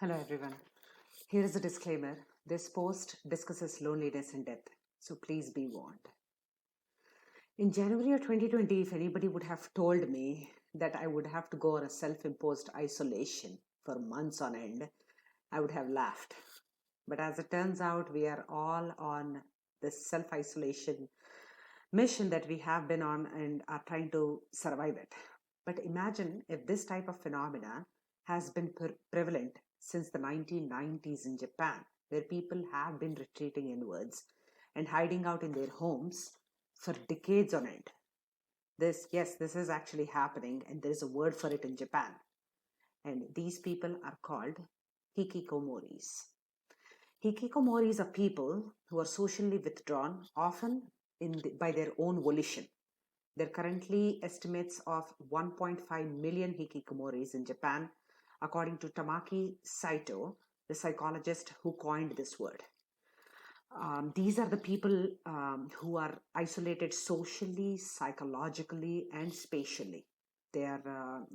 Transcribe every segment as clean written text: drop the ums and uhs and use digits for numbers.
Hello everyone. Here is a disclaimer. This post discusses loneliness and death, so please be warned. In January of 2020, if anybody would have told me that I would have to go on a self imposed isolation for months on end, I would have laughed. But as it turns out, we are all on this self isolation mission that we have been on and are trying to survive it. But imagine if this type of phenomena has been prevalent since the 1990s in Japan, where people have been retreating inwards and hiding out in their homes for decades on end. This is actually happening, and there is a word for it in Japan. And these people are called Hikikomoris. Hikikomoris are people who are socially withdrawn, often by their own volition. There are currently estimates of 1.5 million hikikomoris in Japan, according to Tamaki Saito, the psychologist who coined this word. These are the people who are isolated socially, psychologically, and spatially. They are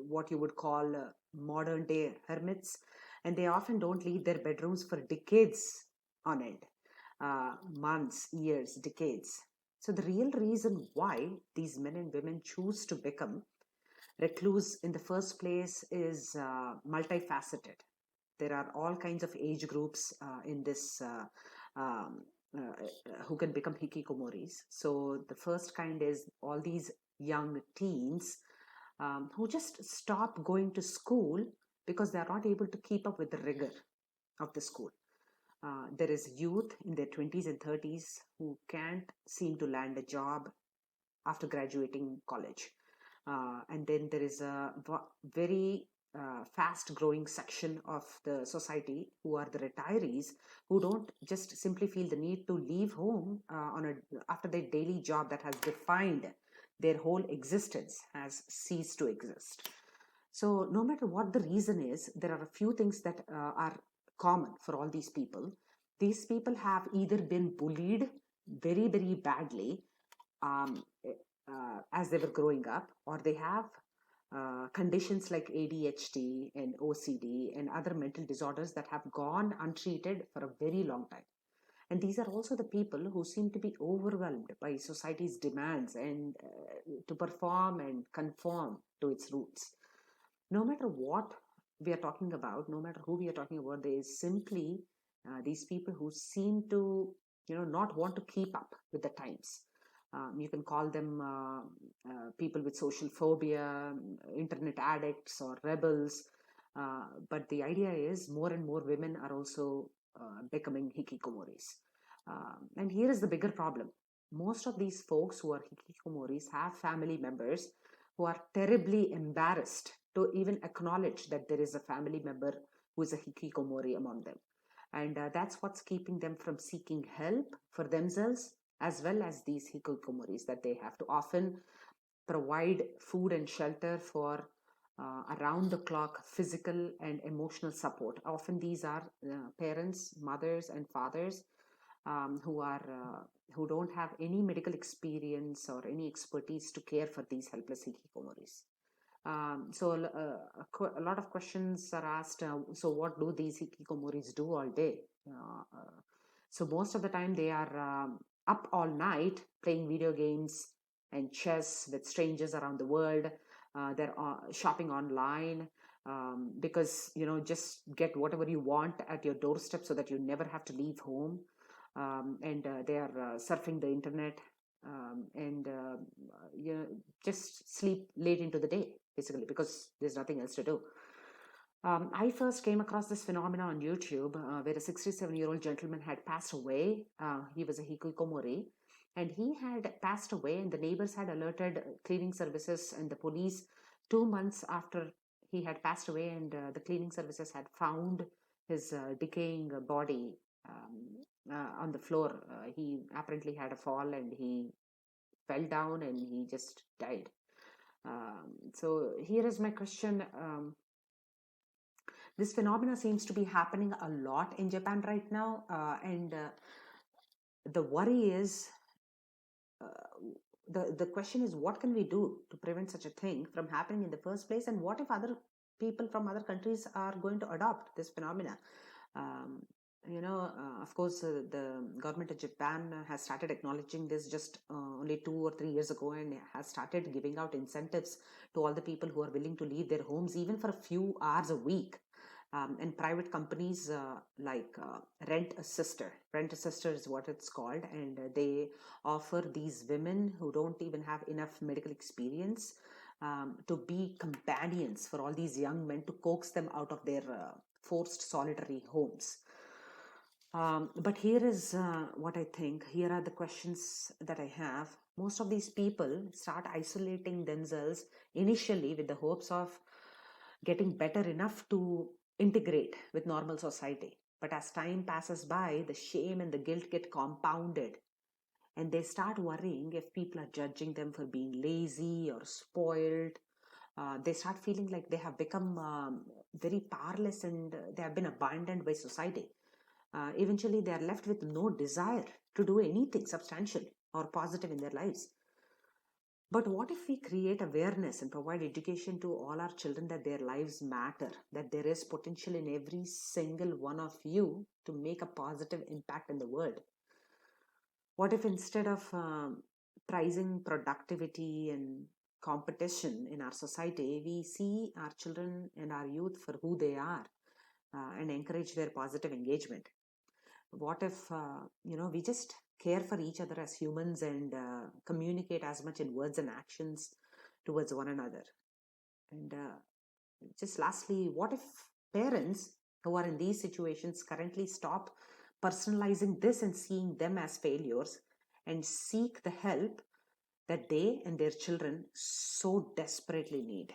what you would call modern day hermits, and they often don't leave their bedrooms for decades on end, months, years, decades. So, the real reason why these men and women choose to become recluse in the first place is multifaceted. There are all kinds of age groups in this um, who can become hikikomoris. So the first kind is all these young teens who just stop going to school because they are not able to keep up with the rigor of the school. There is youth in their 20s and 30s who can't seem to land a job after graduating college. And then there is a very fast growing section of the society who are the retirees who don't just simply feel the need to leave home after their daily job that has defined their whole existence has ceased to exist. So no matter what the reason is, there are a few things that are common for all these people. These people have either been bullied very, very badly um, as they were growing up, or they have conditions like ADHD and OCD and other mental disorders that have gone untreated for a very long time. And these are also the people who seem to be overwhelmed by society's demands and to perform and conform to its roots. No matter what we are talking about, no matter who we are talking about, there is simply these people who seem to, not want to keep up with the times. You can call them people with social phobia, internet addicts, or rebels. But the idea is more and more women are also becoming hikikomoris. And here is the bigger problem. Most of these folks who are hikikomoris have family members who are terribly embarrassed to even acknowledge that there is a family member who is a hikikomori among them. And that's what's keeping them from seeking help for themselves as well as these hikikomoris, that they have to often provide food and shelter for around the clock physical and emotional support. Often these are parents, mothers, and fathers who don't have any medical experience or any expertise to care for these helpless hikikomoris. A lot of questions are asked. So, what do these hikikomoris do all day? So, most of the time they are up all night playing video games and chess with strangers around the world. They're shopping online because just get whatever you want at your doorstep so that you never have to leave home. And they are surfing the internet and just sleep late into the day basically because there's nothing else to do. I first came across this phenomenon on YouTube where a 67-year-old gentleman had passed away. He was a hikikomori, and he had passed away, and the neighbors had alerted cleaning services and the police 2 months after he had passed away, and the cleaning services had found his decaying body on the floor. He apparently had a fall and he fell down and he just died. So here is my question. This phenomena seems to be happening a lot in Japan right now, and the worry is uh, the question is, what can we do to prevent such a thing from happening in the first place, and what if other people from other countries are going to adopt this phenomena. Um, of course, the government of Japan has started acknowledging this just only 2 or 3 years ago, and has started giving out incentives to all the people who are willing to leave their homes, even for a few hours a week. And private companies like Rent a Sister is what it's called, and they offer these women who don't even have enough medical experience to be companions for all these young men to coax them out of their forced solitary homes. But here is what I think. Here are the questions that I have. Most of these people start isolating themselves initially with the hopes of getting better enough to integrate with normal society. But as time passes by, the shame and the guilt get compounded, and they start worrying if people are judging them for being lazy or spoiled. They start feeling like they have become very powerless, and they have been abandoned by society. Eventually, they are left with no desire to do anything substantial or positive in their lives. But what if we create awareness and provide education to all our children that their lives matter, that there is potential in every single one of you to make a positive impact in the world? What if instead of prizing productivity and competition in our society, we see our children and our youth for who they are and encourage their positive engagement? What if we just care for each other as humans and communicate as much in words and actions towards one another? And just lastly, what if parents who are in these situations currently stop personalizing this and seeing them as failures, and seek the help that they and their children so desperately need?